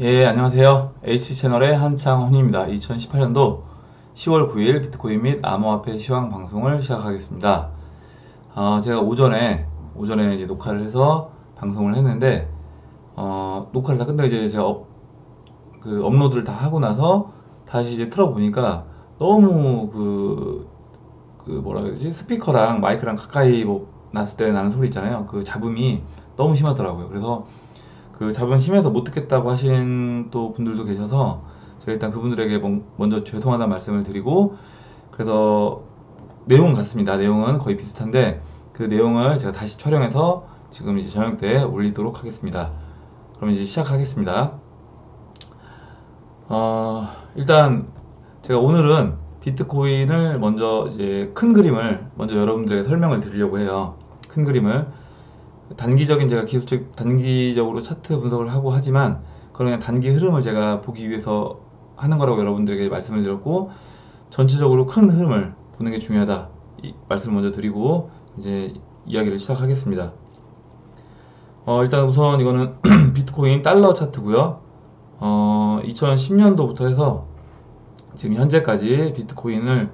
예, 안녕하세요. H채널의 한창훈입니다. 2018년도 10월 9일 비트코인 및 암호화폐 시황 방송을 시작하겠습니다. 제가 오전에 이제 녹화를 해서 방송을 했는데, 녹화를 다 끝내고 이제 제가 업로드를 다 하고 나서 다시 이제 틀어보니까 너무 뭐라 그래야 되지? 스피커랑 마이크랑 가까이 놨을 때 나는 소리 있잖아요. 그 잡음이 너무 심하더라고요. 그래서 그 잡음 심해서 못 듣겠다고 하신 또 분들도 계셔서 제가 일단 그분들에게 먼저 죄송하다는 말씀을 드리고, 그래서 내용 같습니다. 내용은 거의 비슷한데 그 내용을 제가 다시 촬영해서 지금 이제 저녁 때 올리도록 하겠습니다. 그럼 이제 시작하겠습니다. 일단 제가 오늘은 비트코인을 먼저 이제 큰 그림을 먼저 여러분들에게 설명을 드리려고 해요. 큰 그림을 단기적인 제가 단기적으로 차트 분석을 하고 하지만 그런 그냥 단기 흐름을 제가 보기 위해서 하는 거라고 여러분들에게 말씀을 드렸고, 전체적으로 큰 흐름을 보는 게 중요하다 이 말씀을 먼저 드리고 이제 이야기를 시작하겠습니다. 일단 우선 이거는 비트코인 달러 차트고요. 2010년도부터 해서 지금 현재까지 비트코인을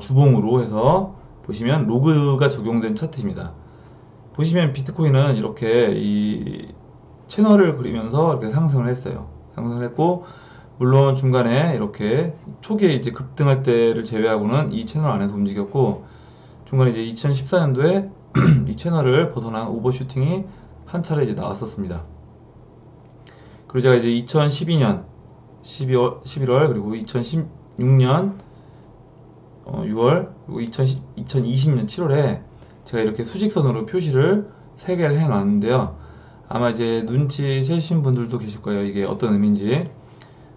주봉으로 해서 보시면 로그가 적용된 차트입니다. 보시면 비트코인은 이렇게 이 채널을 그리면서 이렇게 상승을 했어요. 상승을 했고, 물론 중간에 이렇게 초기에 이제 급등할 때를 제외하고는 이 채널 안에서 움직였고, 중간에 이제 2014년도에 이 채널을 벗어난 오버슈팅이 한 차례 이제 나왔었습니다. 그리고 제가 이제 2012년 11월 그리고 2016년 6월 그리고 2020년 7월에 제가 이렇게 수직선으로 표시를 3개를 해 놨는데요. 아마 이제 눈치채신 분들도 계실 거예요. 이게 어떤 의미인지.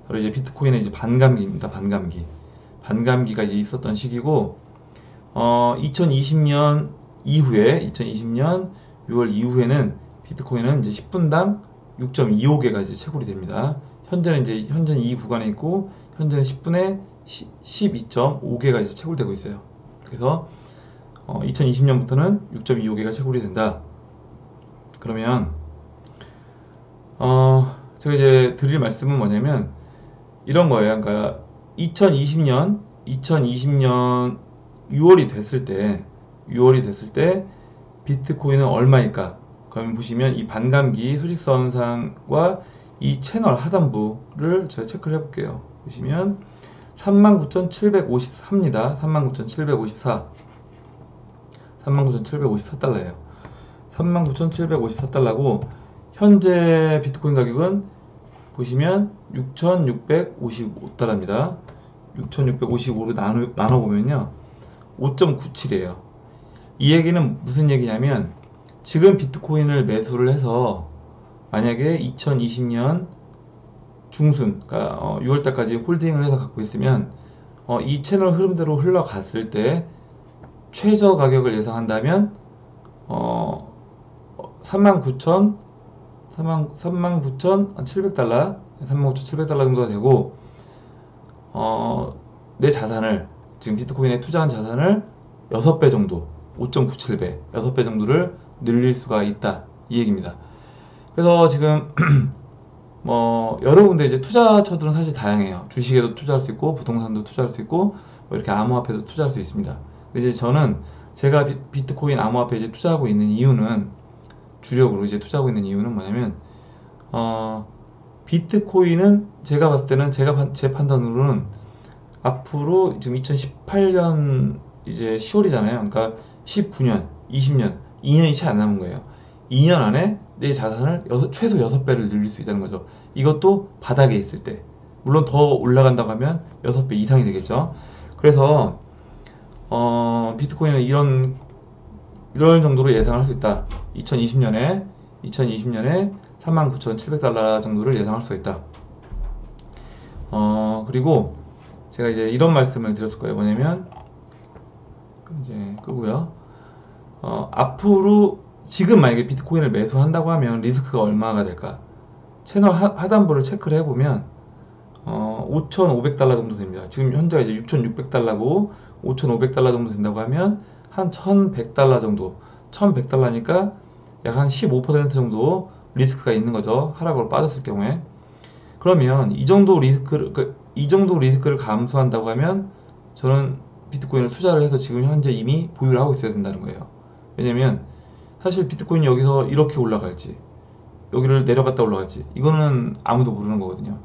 바로 이제 비트코인의 이제 반감기입니다. 반감기가 이제 있었던 시기고, 2020년 2020년 6월 이후에는 비트코인은 이제 10분당 6.25개가 이제 채굴이 됩니다. 현재는 이 구간에 있고, 현재는 10분에 12.5개가 이제 채굴되고 있어요. 그래서 2020년부터는 6.25개가 채굴이 된다. 그러면 제가 이제 드릴 말씀은 뭐냐면 이런 거예요. 그러니까 2020년 6월이 됐을 때 비트코인은 얼마일까? 그러면 보시면 이 반감기 수직선상과 이 채널 하단부를 제가 체크를 해볼게요. 보시면 39,754입니다. 39,754. 39,754달러예요. 39,754달러고 현재 비트코인 가격은 보시면 6,655달러입니다. 6,655로 나눠보면요 5.97이에요. 이 얘기는 무슨 얘기냐면 지금 비트코인을 매수를 해서 만약에 2020년 중순, 그러니까 6월달까지 홀딩을 해서 갖고 있으면 이 채널 흐름대로 흘러갔을 때 최저 가격을 예상한다면 39,700달러 39,700달러 정도가 되고, 내 자산을 지금 비트코인에 투자한 자산을 6배 정도 5.97배 6배 정도를 늘릴 수가 있다 이 얘기입니다. 그래서 지금 여러 군데 이제 투자처들은 사실 다양해요. 주식에도 투자할 수 있고 부동산도 투자할 수 있고 이렇게 암호화폐도 투자할 수 있습니다. 이제 저는 제가 비트코인 암호화폐에 이제 투자하고 있는 이유는, 주력으로 이제 투자하고 있는 이유는 뭐냐면 비트코인은 제가 봤을 때는 제 판단으로는 앞으로 지금 2018년 이제 10월이잖아요. 그러니까 19년, 20년, 2년이 채 안 남은 거예요. 2년 안에 내 자산을 최소 6배를 늘릴 수 있다는 거죠. 이것도 바닥에 있을 때. 물론 더 올라간다고 하면 6배 이상이 되겠죠. 그래서 비트코인은 이런 정도로 예상할 수 있다. 2020년에 39,700달러 정도를 예상할 수 있다. 그리고 제가 이제 이런 말씀을 드렸을 거예요. 뭐냐면 이제 끄고요. 앞으로 지금 만약에 비트코인을 매수한다고 하면 리스크가 얼마가 될까? 채널 하단부를 체크를 해보면 5,500달러 정도 됩니다. 지금 현재가 이제 6,600달러고 5,500달러 정도 된다고 하면 한 1,100달러 정도, 1,100달러니까 약 한 15% 정도 리스크가 있는 거죠. 하락으로 빠졌을 경우에. 그러면 이 정도 리스크를 감수한다고 하면 저는 비트코인을 투자를 해서 지금 현재 이미 보유를 하고 있어야 된다는 거예요. 왜냐면 사실 비트코인이 여기서 이렇게 올라갈지 여기를 내려갔다 올라갈지 이거는 아무도 모르는 거거든요.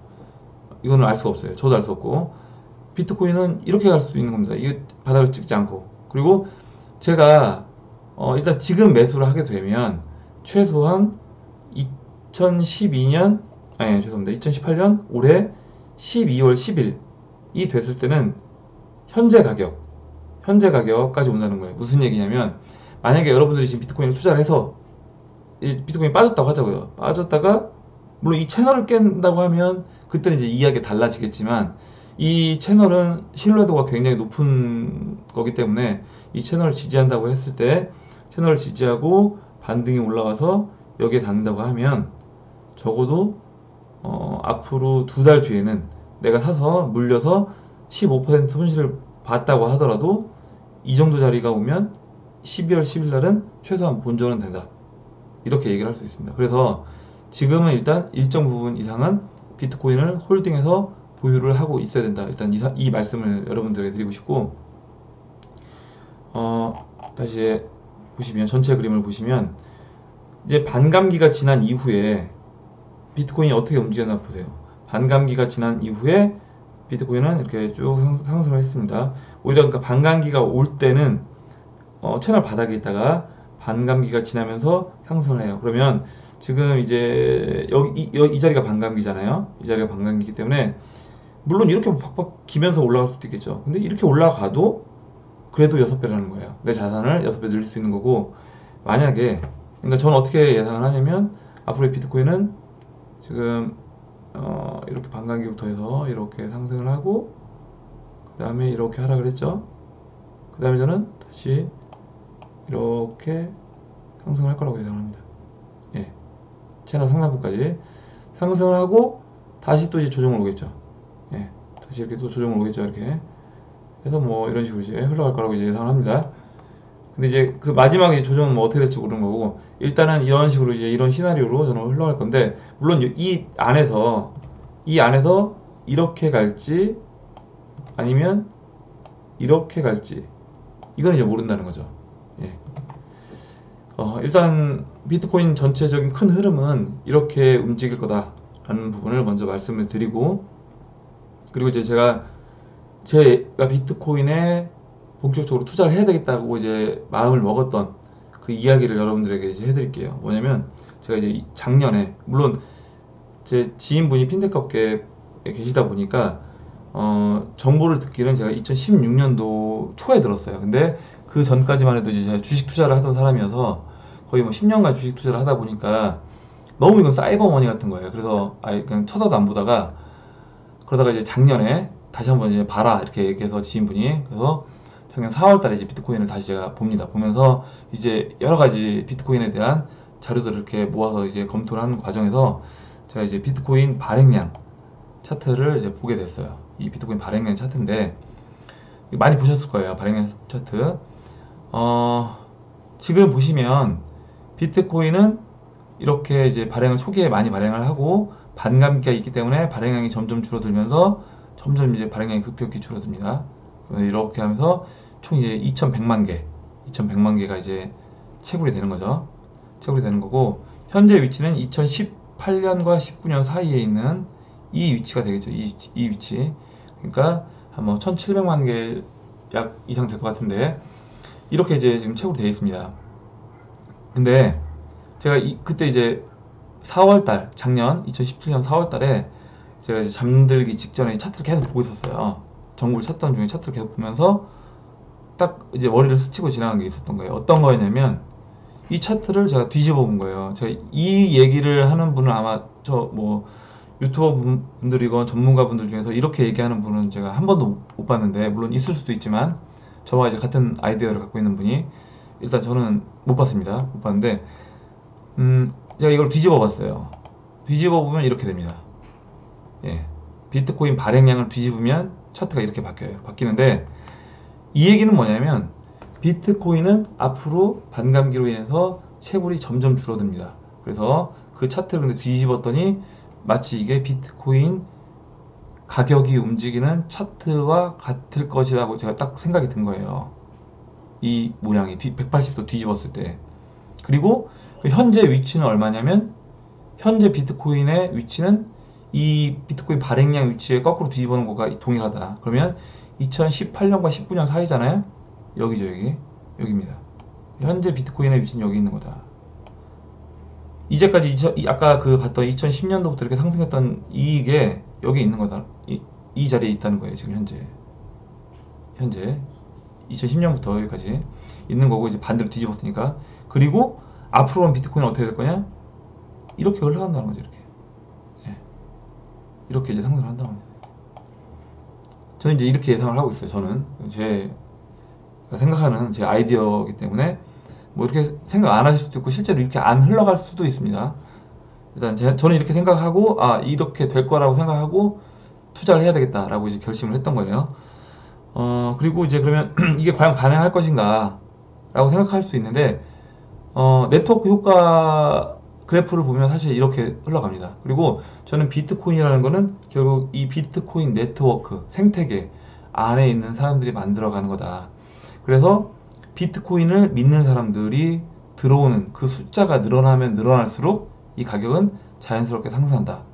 이거는 알 수가 없어요. 저도 알 수 없고 비트코인은 이렇게 갈 수도 있는 겁니다. 이게 바닥을 찍지 않고. 그리고 제가 일단 지금 매수를 하게 되면 최소한 2012년 아니 죄송합니다. 2018년 올해 12월 10일이 됐을 때는 현재 가격까지 온다는 거예요. 무슨 얘기냐면 만약에 여러분들이 지금 비트코인을 투자를 해서 비트코인이 빠졌다고 하자고요. 빠졌다가 물론 이 채널을 깬다고 하면 그때는 이제 이야기가 달라지겠지만 이 채널은 신뢰도가 굉장히 높은 거기 때문에 이 채널을 지지한다고 했을 때 채널을 지지하고 반등이 올라와서 여기에 닿는다고 하면 적어도 앞으로 2달 뒤에는 내가 사서 물려서 15% 손실을 봤다고 하더라도 이 정도 자리가 오면 12월 10일 날은 최소한 본전은 된다. 이렇게 얘기를 할 수 있습니다. 그래서 지금은 일단 일정 부분 이상은 비트코인을 홀딩해서 보유를 하고 있어야 된다. 일단 이 말씀을 여러분들에게 드리고 싶고, 다시 보시면 전체 그림을 보시면 이제 반감기가 지난 이후에 비트코인이 어떻게 움직였나 보세요. 반감기가 지난 이후에 비트코인은 이렇게 쭉 상승을 했습니다. 오히려 그러니까 반감기가 올 때는 채널 바닥에 있다가 반감기가 지나면서 상승을 해요. 그러면 지금 이제 이 자리가 반감기잖아요. 이 자리가 반감기이기 때문에 물론 이렇게 팍팍 기면서 올라갈 수도 있겠죠. 근데 이렇게 올라가도 그래도 6배라는 거예요. 내 자산을 6배 늘릴 수 있는 거고, 만약에 그러니까 저는 어떻게 예상을 하냐면 앞으로의 비트코인은 지금 이렇게 반감기부터 해서 이렇게 상승을 하고 그 다음에 이렇게 하락을 했죠. 그 다음에 저는 다시 이렇게 상승을 할 거라고 예상합니다. 예, 채널 상단부까지 상승을 하고 다시 또 이제 조정을 오겠죠. 예, 다시 이렇게 또 조정을 오겠죠. 이렇게 해서 뭐 이런 식으로 이제 흘러갈 거라고 이제 예상을 합니다. 근데 이제 그 마지막에 조정은 뭐 어떻게 될지 모르는 거고, 일단은 이런 식으로 이제 이런 시나리오로 저는 흘러갈 건데, 물론 이 안에서 이렇게 갈지 아니면 이렇게 갈지 이건 이제 모른다는 거죠. 예. 일단 비트코인 전체적인 큰 흐름은 이렇게 움직일 거다라는 부분을 먼저 말씀을 드리고, 그리고 이제 제가 비트코인에 본격적으로 투자를 해야 되겠다고 이제 마음을 먹었던 그 이야기를 여러분들에게 이제 해드릴게요. 뭐냐면 제가 이제 작년에, 물론 제 지인분이 핀테크 업계에 계시다 보니까 정보를 듣기는 제가 2016년도 초에 들었어요. 근데 그 전까지만 해도 이제 제가 주식 투자를 하던 사람이어서 거의 뭐 10년간 주식 투자를 하다 보니까 너무 이건 사이버머니 같은 거예요. 그래서 그냥 쳐다도 안 보다가, 그러다가 이제 작년에 다시 한번 이제 봐라 이렇게 얘기해서 지인분이, 그래서 작년 4월 달에 이제 비트코인을 다시 제가 봅니다. 보면서 이제 여러 가지 비트코인에 대한 자료들을 이렇게 모아서 이제 검토를 하는 과정에서 제가 이제 비트코인 발행량 차트를 이제 보게 됐어요. 이 비트코인 발행량 차트인데 많이 보셨을 거예요. 발행량 차트. 지금 보시면 비트코인은 이렇게 이제 발행을 초기에 많이 발행을 하고 반감기가 있기 때문에 발행량이 점점 줄어들면서 점점 이제 발행량이 급격히 줄어듭니다. 이렇게 하면서 총 이제 2100만 개가 이제 채굴이 되는 거죠. 채굴이 되는 거고, 현재 위치는 2018년과 19년 사이에 있는 이 위치가 되겠죠. 이 위치. 그러니까 한 뭐 1700만 개 약 이상 될 것 같은데, 이렇게 이제 지금 채굴이 되어 있습니다. 근데 제가 그때 이제 4월달, 작년 2017년 4월달에 제가 이제 잠들기 직전에 차트를 계속 보고 있었어요. 정보를 찾던 중에 차트를 계속 보면서 딱 이제 머리를 스치고 지나간 게 있었던 거예요. 어떤 거였냐면 이 차트를 제가 뒤집어 본 거예요. 제가 이 얘기를 하는 분은 아마 저 뭐 유튜버 분들이건 전문가 분들 중에서 이렇게 얘기하는 분은 제가 한 번도 못 봤는데, 물론 있을 수도 있지만 저와 이제 같은 아이디어를 갖고 있는 분이, 일단 저는 못 봤습니다. 못 봤는데 제가 이걸 뒤집어 봤어요. 뒤집어 보면 이렇게 됩니다. 예, 비트코인 발행량을 뒤집으면 차트가 이렇게 바뀌는데, 이 얘기는 뭐냐면 비트코인은 앞으로 반감기로 인해서 채굴이 점점 줄어듭니다. 그래서 그 차트를 근데 뒤집었더니 마치 이게 비트코인 가격이 움직이는 차트와 같을 것이라고 제가 딱 생각이 든 거예요. 이 모양이 180도 뒤집었을 때. 그리고 그 현재 위치는 얼마냐면 현재 비트코인의 위치는 이 비트코인 발행량 위치에 거꾸로 뒤집어 놓은 거가 동일하다. 그러면 2018년과 19년 사이잖아요. 여기죠, 여기입니다. 현재 비트코인의 위치는 여기 있는 거다. 이제까지 아까 그 봤던 2010년도부터 이렇게 상승했던 이게 여기 있는 거다. 이 자리에 있다는 거예요. 지금 현재 2010년부터 여기까지 있는 거고, 이제 반대로 뒤집었으니까. 그리고 앞으로는 비트코인은 어떻게 될 거냐? 이렇게 올라간다는 거죠. 이렇게 이제 상승을 한다는 겁니다. 저는 이제 이렇게 예상을 하고 있어요. 저는 제 생각하는 제 아이디어이기 때문에 뭐 이렇게 생각 안 하실 수도 있고 실제로 이렇게 안 흘러갈 수도 있습니다. 일단 저는 이렇게 생각하고 이렇게 될 거라고 생각하고 투자를 해야 되겠다라고 이제 결심을 했던 거예요. 그리고 이제 그러면 이게 과연 가능할 것인가 라고 생각할 수 있는데, 네트워크 효과 그래프를 보면 사실 이렇게 흘러갑니다. 그리고 저는 비트코인이라는 거는 결국 이 비트코인 네트워크 생태계 안에 있는 사람들이 만들어가는 거다. 그래서 비트코인을 믿는 사람들이 들어오는 그 숫자가 늘어나면 늘어날수록 이 가격은 자연스럽게 상승한다.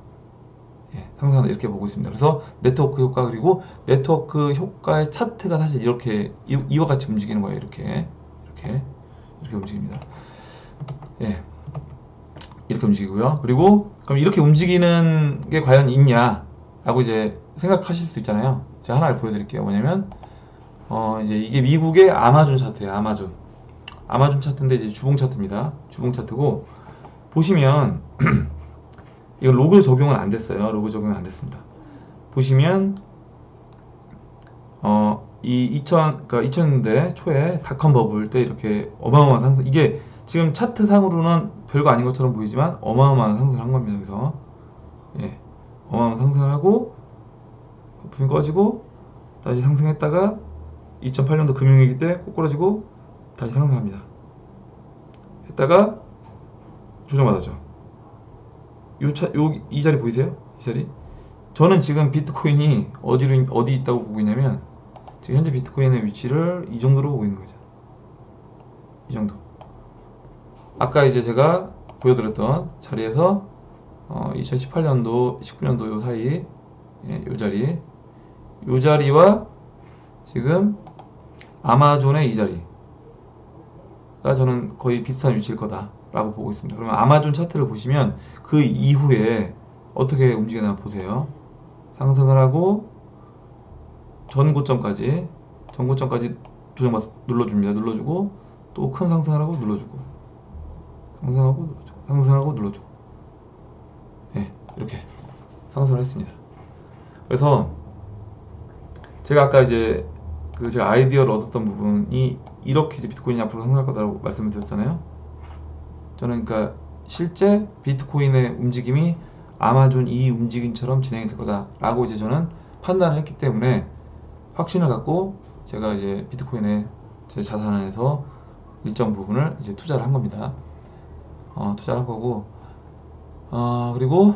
상승한다, 이렇게 보고 있습니다. 그래서 네트워크 효과, 그리고 네트워크 효과의 차트가 사실 이렇게 이와 같이 움직이는 거예요. 이렇게 움직입니다. 이렇게 움직이고요. 그리고 그럼 이렇게 움직이는 게 과연 있냐 라고 이제 생각하실 수 있잖아요. 제가 하나를 보여드릴게요. 뭐냐면 이제 이게 미국의 아마존 차트예요. 아마존 차트인데 이제 주봉 차트입니다. 주봉 차트고, 보시면 이거 로그 적용은 안 됐어요. 로그 적용은 안 됐습니다. 보시면 이 2000년대 초에 닷컴 버블 때 이렇게 어마어마한 상승, 이게 지금 차트 상으로는 별거 아닌 것처럼 보이지만 어마어마한 상승을 한 겁니다. 그래서 어마어마한 상승을 하고 거품이 꺼지고 다시 상승했다가 2008년도 금융위기 때 꼬꾸라지고 다시 상승합니다. 했다가 조정받았죠. 이 자리 보이세요? 이 자리? 저는 지금 비트코인이 어디 있다고 보고 있냐면, 지금 현재 비트코인의 위치를 이 정도로 보고 있는 거죠. 이 정도. 아까 이제 제가 보여드렸던 자리에서 2018년도, 19년도 요 사이, 요 자리와 지금 아마존의 이 자리가 저는 거의 비슷한 위치일 거다라고 보고 있습니다. 그러면 아마존 차트를 보시면 그 이후에 어떻게 움직이나 보세요. 상승을 하고 전고점까지 눌러줍니다. 눌러주고 또 큰 상승을 하고 눌러주고 상승하고 눌러주고 이렇게 상승을 했습니다. 그래서 제가 아까 이제 제가 아이디어를 얻었던 부분이 이렇게 이제 비트코인이 앞으로 상승할 거다라고 말씀을 드렸잖아요. 저는 그러니까 실제 비트코인의 움직임이 아마존 이 움직임처럼 진행이 될 거다라고 이제 저는 판단을 했기 때문에 확신을 갖고 제가 이제 비트코인에 제 자산에서 일정 부분을 이제 투자를 한 겁니다. 투자를 한 거고, 그리고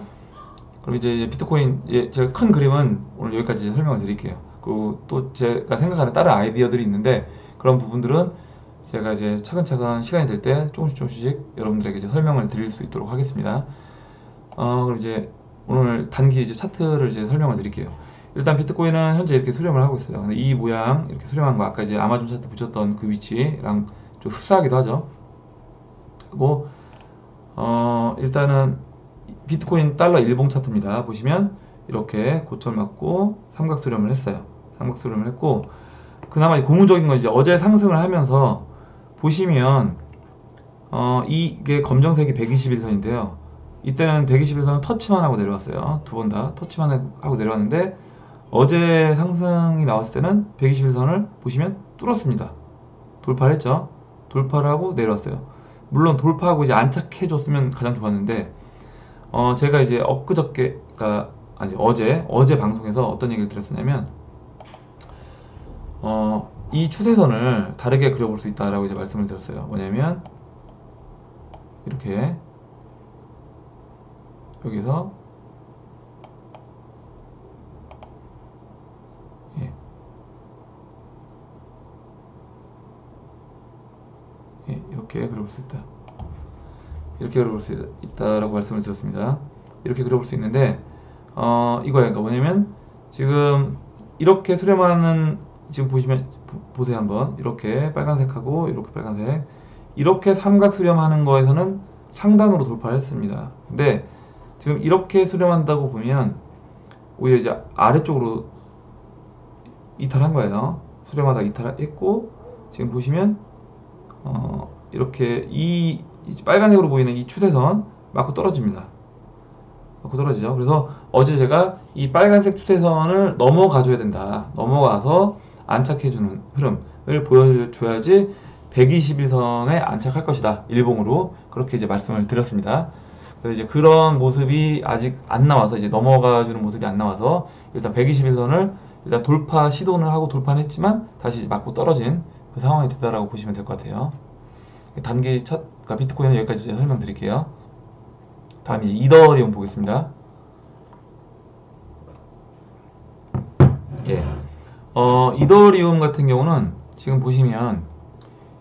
그럼 이제 비트코인 제가 큰 그림은 오늘 여기까지 설명을 드릴게요. 그리고 또 제가 생각하는 다른 아이디어들이 있는데 그런 부분들은 제가 이제 차근차근 시간이 될 때 조금씩 여러분들에게 이제 설명을 드릴 수 있도록 하겠습니다. 그럼 이제 오늘 단기 이제 차트를 이제 설명을 드릴게요. 일단 비트코인은 현재 이렇게 수렴을 하고 있어요. 근데 이 모양 이렇게 수렴한 거 아까 이제 아마존 차트 붙였던 그 위치랑 좀 흡사하기도 하죠. 그리고 일단은 비트코인 달러 일봉 차트입니다. 보시면 이렇게 고점 맞고 삼각 수렴을 했어요. 삼각 수렴을 했고, 그나마 고무적인 건 이제 어제 상승을 하면서 보시면 이게 검정색이 121선인데요. 이때는 121선을 터치만 하고 내려왔어요. 두 번 다 터치만 하고 내려왔는데, 어제 상승이 나왔을 때는 121선을 보시면 뚫었습니다. 돌파를 했죠. 돌파를 하고 내려왔어요. 물론 돌파하고 이제 안착해줬으면 가장 좋았는데, 제가 이제 어제 방송에서 어떤 얘기를 드렸었냐면, 이 추세선을 다르게 그려볼 수 있다라고 이제 말씀을 드렸어요. 뭐냐면 이렇게 여기서 이렇게 그려볼 수 있다. 이렇게 그려볼 수 있다라고 말씀을 드렸습니다. 이렇게 그려볼 수 있는데 이거예요. 그러니까 뭐냐면 지금 이렇게 수렴하는 지금 보시면 보세요 한번. 이렇게 빨간색하고 이렇게 빨간색 이렇게 삼각 수렴하는 거에서는 상단으로 돌파를 했습니다. 근데 지금 이렇게 수렴한다고 보면 오히려 이제 아래쪽으로 이탈한 거예요. 수렴하다 이탈했고 지금 보시면 이렇게 이 빨간색으로 보이는 이 추세선 맞고 떨어집니다. 맞고 떨어지죠. 그래서 어제 제가 이 빨간색 추세선을 넘어가 줘야 된다. 넘어가서 안착해주는 흐름을 보여줘야지 121선에 안착할 것이다. 일봉으로 그렇게 이제 말씀을 드렸습니다. 그래서 이제 그런 모습이 아직 안 나와서 이제 넘어가주는 모습이 안 나와서 일단 121선을 일단 돌파 시도는 하고 돌파는 했지만 다시 맞고 떨어진 그 상황이 됐다라고 보시면 될 것 같아요. 단기 첫 그러니까 비트코인은 여기까지 이제 설명드릴게요. 다음 이제 이더리움 보겠습니다. 예. 이더리움 같은 경우는 지금 보시면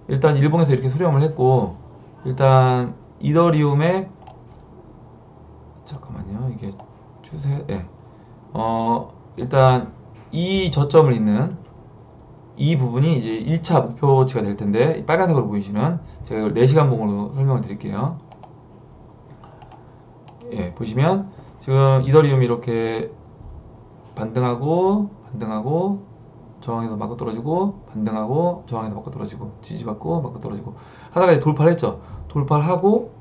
일단 일본에서 이렇게 수렴을 했고 일단 이더리움의 잠깐만요. 이게 추세 예. 일단 이 저점을 잇는 이 부분이 이제 1차 목표치가 될 텐데 빨간색으로 보이시는 제가 이걸 4시간 봉으로 설명을 드릴게요. 예, 보시면 지금 이더리움이 이렇게 반등하고 저항에서 맞고 떨어지고 반등하고 저항에서 맞고 떨어지고 지지받고 맞고 떨어지고 하다가 이제 돌파를 했죠. 돌파를 하고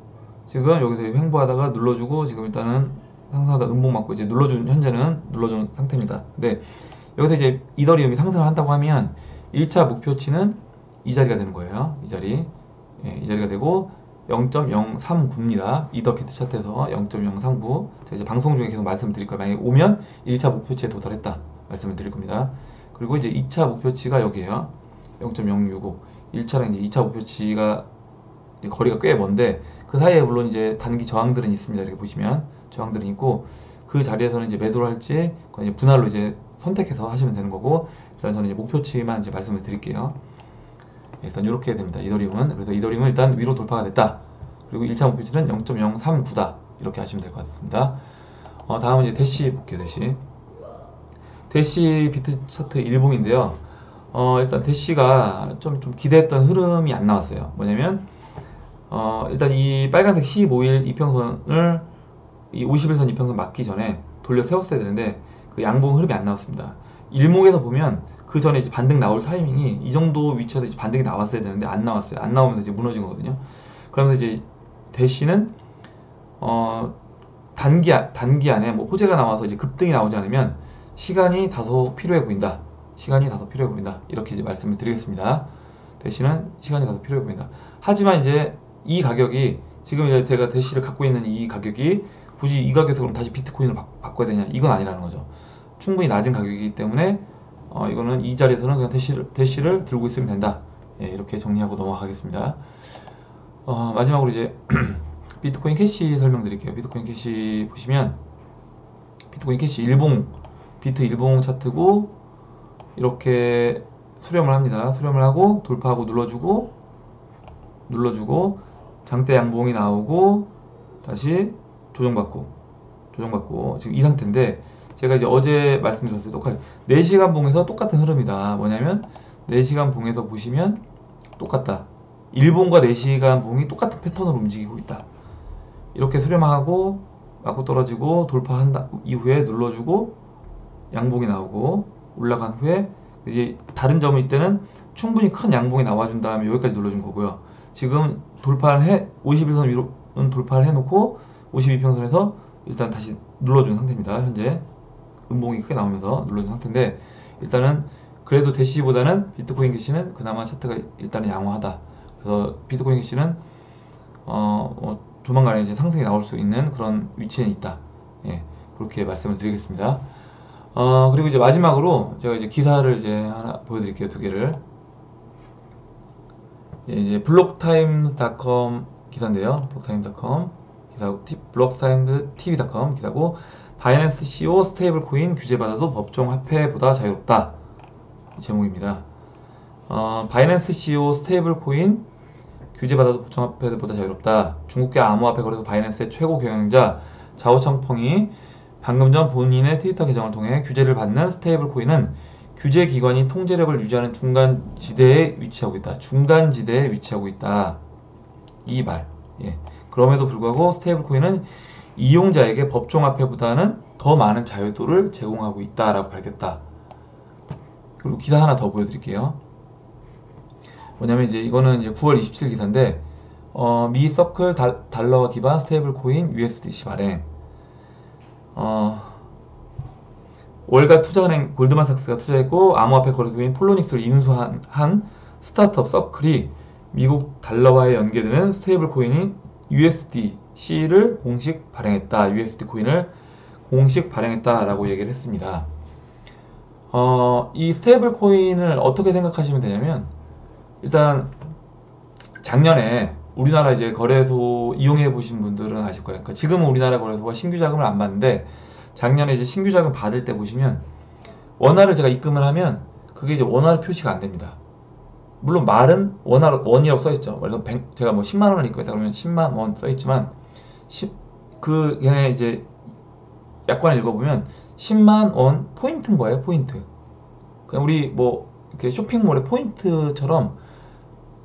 지금 여기서 횡보하다가 눌러주고 지금 일단은 상승하다 음봉 맞고 이제 현재는 눌러준 상태입니다. 근데 여기서 이제 이더리움이 상승을 한다고 하면 1차 목표치는 이 자리가 되는 거예요. 이 자리. 예, 이 자리가 되고 0.039입니다. 이더 비트 차트에서 0.039. 제가 이제 방송 중에 계속 말씀드릴 거예요. 만약에 오면 1차 목표치에 도달했다. 말씀을 드릴 겁니다. 그리고 이제 2차 목표치가 여기에요. 0.065. 1차랑 이제 2차 목표치가 이제 거리가 꽤 먼데 그 사이에 물론 이제 단기 저항들은 있습니다. 이렇게 보시면 저항들은 있고 그 자리에서는 이제 매도를 할지 그건 이제 분할로 이제 선택해서 하시면 되는 거고 일단 저는 이제 목표치만 이제 말씀을 드릴게요. 일단 이렇게 됩니다. 이더리움은. 그래서 이더리움은 일단 위로 돌파가 됐다. 그리고 1차 목표치는 0.039다. 이렇게 하시면 될 것 같습니다. 다음은 이제 대시 볼게요. 대시 비트 차트 일봉인데요. 일단 대시가 좀 기대했던 흐름이 안 나왔어요. 뭐냐면 일단 이 빨간색 15일 이평선을 이 51선 이평선 맞기 전에 돌려 세웠어야 되는데 그 양봉 흐름이 안 나왔습니다. 일목에서 보면 그 전에 이제 반등 나올 타이밍이 이 정도 위치에서 이제 반등이 나왔어야 되는데 안 나왔어요. 안 나오면서 이제 무너진 거거든요. 그러면서 이제 대시는 단기 안에 뭐 호재가 나와서 이제 급등이 나오지 않으면 시간이 다소 필요해 보인다. 이렇게 이제 말씀을 드리겠습니다. 대시는 시간이 다소 필요해 보인다. 하지만 이제 이 가격이 지금 이제 제가 대시를 갖고 있는 이 가격이 굳이 이 가격에서 그럼 다시 비트코인을 바꿔야 되냐? 이건 아니라는 거죠. 충분히 낮은 가격이기 때문에 이거는 이 자리에서는 그냥 대시를 들고 있으면 된다. 예, 이렇게 정리하고 넘어가겠습니다. 마지막으로 이제 비트코인 캐시 설명드릴게요. 비트코인 캐시 보시면 비트코인 캐시 비트 일봉 차트고 이렇게 수렴을 합니다. 수렴을 하고 돌파하고 눌러주고 장대 양봉이 나오고 다시 조정받고 지금 이 상태인데 제가 이제 어제 말씀드렸어요. 똑같이 4시간 봉에서 똑같은 흐름이다. 뭐냐면 4시간 봉에서 보시면 똑같다. 일봉과 4시간 봉이 똑같은 패턴으로 움직이고 있다. 이렇게 수렴하고 맞고 떨어지고 돌파한 이후에 눌러주고 양봉이 나오고 올라간 후에 이제 다른 점은 이때는 충분히 큰 양봉이 나와준 다음에 여기까지 눌러준 거고요. 지금 51선 위로는 돌파를 해놓고 52평선에서 일단 다시 눌러준 상태입니다. 현재 음봉이 크게 나오면서 눌러준 상태인데 일단은 그래도 대시보다는 비트코인 캐시는 그나마 차트가 일단은 양호하다. 그래서 비트코인 캐시는 조만간에 이제 상승이 나올 수 있는 그런 위치에 있다. 예, 그렇게 말씀을 드리겠습니다. 그리고 이제 마지막으로 제가 이제 기사를 이제 하나 보여드릴게요. 2개를. 예, 이제 블록타임스.com 기사인데요. 블록타임스.com 기사, 블록타임스.tv.com 기사고 바이낸스 CO 스테이블 코인 규제받아도 법정 화폐보다 자유롭다. 제목입니다. 바이낸스 CO 스테이블 코인 규제받아도 보청화폐보다 자유롭다. 중국계 암호화폐 거래소 바이낸스의 최고 경영자 자오청펑이 방금 전 본인의 트위터 계정을 통해 규제를 받는 스테이블 코인은 규제 기관이 통제력을 유지하는 중간지대에 위치하고 있다. 중간지대에 위치하고 있다. 이 말. 예. 그럼에도 불구하고 스테이블 코인은 이용자에게 법정화폐보다는 더 많은 자유도를 제공하고 있다라고 밝혔다. 그리고 기사 하나 더 보여드릴게요. 뭐냐면 이제 이거는 이제 9월 27일 기사인데 미 서클 달러 기반 스테이블 코인 USDC 발행. 월가 투자은행 골드만삭스가 투자했고 암호화폐 거래소인 폴로닉스를 인수한 스타트업 서클이 미국 달러화에 연계되는 스테이블 코인인 USDC를 공식 발행했다. USD 코인을 공식 발행했다라고 얘기를 했습니다. 이 스테이블 코인을 어떻게 생각하시면 되냐면 일단 작년에 우리나라 이제 거래소 이용해 보신 분들은 아실 거예요. 그러니까 지금은 우리나라 거래소가 신규 자금을 안 받는데 작년에 이제 신규 자금 받을 때 보시면 원화를 제가 입금을 하면 그게 이제 원화로 표시가 안 됩니다. 물론 말은 원이라고 써있죠. 그래서 제가 뭐 10만 원을 입금했다 그러면 10만 원 써있지만 걔네 이제 약관을 읽어보면 10만 원 포인트인 거예요. 포인트. 그냥 우리 뭐 이렇게 쇼핑몰의 포인트처럼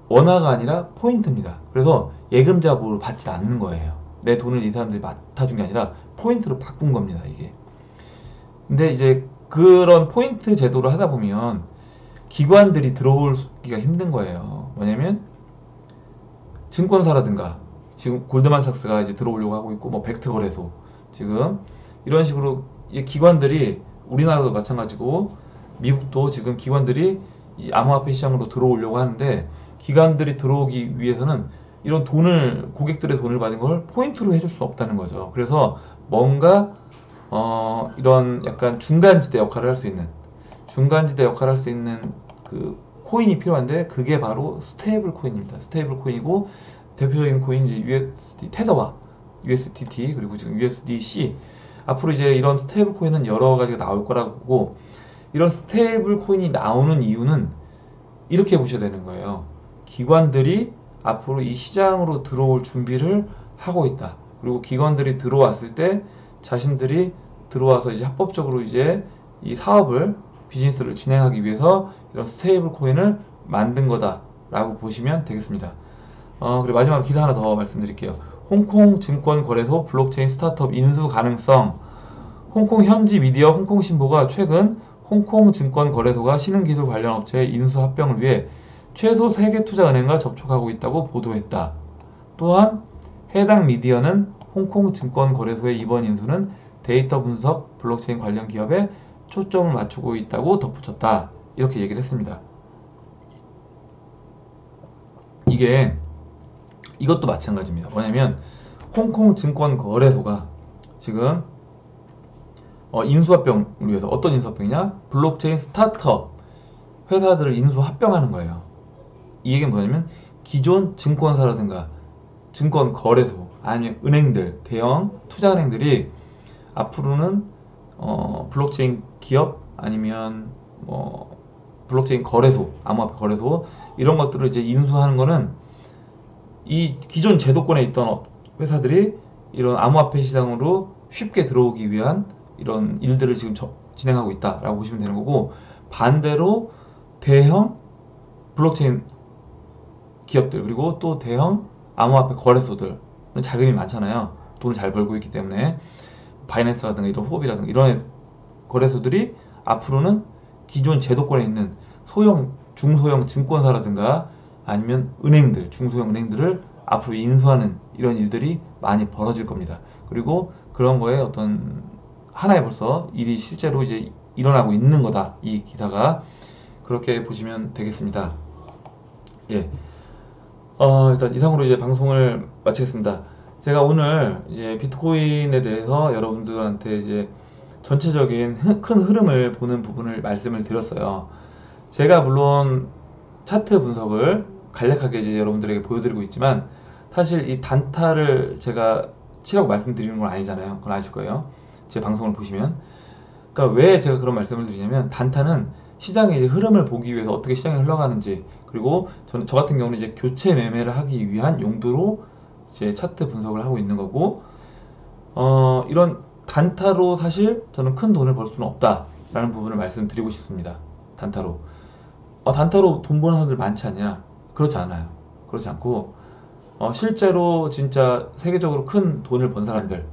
원화가 아니라 포인트입니다. 그래서 예금자금을 받지 않는 거예요. 내 돈을 이 사람들이 맡아준 게 아니라 포인트로 바꾼 겁니다. 이게. 근데 이제 그런 포인트 제도를 하다 보면 기관들이 들어오기가 힘든 거예요. 뭐냐면 증권사라든가 지금 골드만삭스가 이제 들어오려고 하고 있고 뭐 벡터 거래소 지금 이런 식으로 기관들이 우리나라도 마찬가지고 미국도 지금 기관들이 이 암호화폐 시장으로 들어오려고 하는데 기관들이 들어오기 위해서는 이런 돈을 고객들의 돈을 받은 걸 포인트로 해줄 수 없다는 거죠. 그래서 뭔가 이런 약간 중간지대 역할을 할 수 있는 그 코인이 필요한데 그게 바로 스테이블 코인입니다. 스테이블 코인이고 대표적인 코인 이제 USD 테더와 USDT 그리고 지금 USDC 앞으로 이제 이런 스테이블 코인은 여러 가지가 나올 거라고 보고 이런 스테이블 코인이 나오는 이유는 이렇게 보셔야 되는 거예요. 기관들이 앞으로 이 시장으로 들어올 준비를 하고 있다. 그리고 기관들이 들어왔을 때 자신들이 들어와서 이제 합법적으로 이제 이 사업을 비즈니스를 진행하기 위해서 이런 스테이블 코인을 만든 거다라고 보시면 되겠습니다. 그리고 마지막 기사 하나 더 말씀드릴게요. 홍콩 증권 거래소 블록체인 스타트업 인수 가능성. 홍콩 현지 미디어 홍콩신보가 최근 홍콩 증권 거래소가 신흥기술 관련 업체의 인수 합병을 위해 최소 3개 투자은행과 접촉하고 있다고 보도했다. 또한 해당 미디어는 홍콩 증권 거래소의 이번 인수는 데이터 분석 블록체인 관련 기업에 초점을 맞추고 있다고 덧붙였다. 이렇게 얘기를 했습니다. 이것도 마찬가지입니다. 뭐냐면 홍콩 증권 거래소가 지금 인수합병을 위해서 어떤 인수합병이냐? 블록체인 스타트업 회사들을 인수합병하는 거예요. 이 얘기는 뭐냐면 기존 증권사라든가 증권 거래소 아니면 은행들 대형 투자은행들이 앞으로는 블록체인 기업 아니면 뭐 블록체인 거래소 암호화폐 거래소 이런 것들을 이제 인수하는 거는 이 기존 제도권에 있던 회사들이 이런 암호화폐 시장으로 쉽게 들어오기 위한 이런 일들을 지금 진행하고 있다라고 보시면 되는 거고 반대로 대형 블록체인 기업들 그리고 또 대형 암호화폐 거래소들은 자금이 많잖아요. 돈을 잘 벌고 있기 때문에 바이낸스라든가 이런 후업이라든가 이런 거래소들이 앞으로는 기존 제도권에 있는 소형, 중소형 증권사라든가 아니면 은행들, 중소형 은행들을 앞으로 인수하는 이런 일들이 많이 벌어질 겁니다. 그리고 그런 거에 어떤 하나의 벌써 일이 실제로 이제 일어나고 있는 거다. 이 기사가 그렇게 보시면 되겠습니다. 예. 일단 이상으로 이제 방송을 마치겠습니다. 제가 오늘 이제 비트코인에 대해서 여러분들한테 이제 전체적인 큰 흐름을 보는 부분을 말씀을 드렸어요. 제가 물론 차트 분석을 간략하게 이제 여러분들에게 보여드리고 있지만 사실 이 단타를 제가 치라고 말씀드리는 건 아니잖아요. 그건 아실 거예요. 제 방송을 보시면. 그러니까 왜 제가 그런 말씀을 드리냐면 단타는 시장의 이제 흐름을 보기 위해서 어떻게 시장이 흘러가는지, 그리고 저 같은 경우는 이제 교체 매매를 하기 위한 용도로 이제 차트 분석을 하고 있는 거고, 이런 단타로 사실 저는 큰 돈을 벌 수는 없다라는 부분을 말씀드리고 싶습니다. 단타로. 단타로 돈 버는 사람들 많지 않냐? 그렇지 않아요. 그렇지 않고, 실제로 진짜 세계적으로 큰 돈을 번 사람들,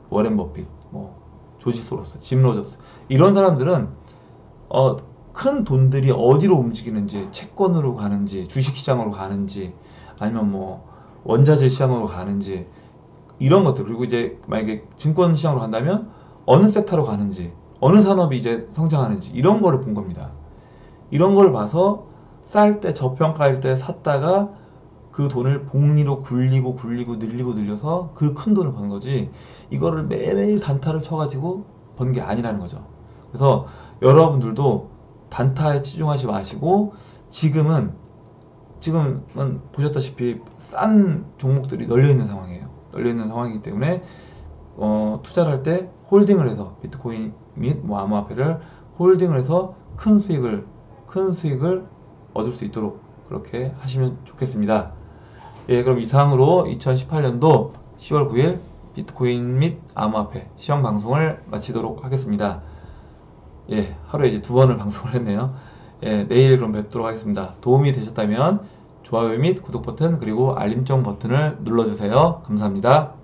워렌 버핏, 뭐, 조지 소로스, 짐 로저스, 이런 사람들은, 큰 돈들이 어디로 움직이는지, 채권으로 가는지, 주식시장으로 가는지, 아니면 뭐, 원자재 시장으로 가는지, 이런 것들, 그리고 이제 만약에 증권 시장으로 간다면, 어느 섹터로 가는지, 어느 산업이 이제 성장하는지, 이런 거를 본 겁니다. 이런 걸 봐서, 쌀 때, 저평가일 때 샀다가, 그 돈을 복리로 굴리고 늘려서 그 큰 돈을 버는 거지, 이거를 매일매일 단타를 쳐가지고 번 게 아니라는 거죠. 그래서 여러분들도 단타에 치중하지 마시고, 지금은 보셨다시피 싼 종목들이 널려있는 상황이에요. 널려있는 상황이기 때문에 투자를 할 때 홀딩을 해서 비트코인 및 뭐 암호화폐를 홀딩을 해서 큰 수익을 얻을 수 있도록 그렇게 하시면 좋겠습니다. 예, 그럼 이상으로 2018년도 10월 9일 비트코인 및 암호화폐 시험 방송을 마치도록 하겠습니다. 예, 하루에 이제 2번을 방송을 했네요. 예, 내일 그럼 뵙도록 하겠습니다. 도움이 되셨다면 좋아요 및 구독 버튼, 그리고 알림정 버튼을 눌러주세요. 감사합니다.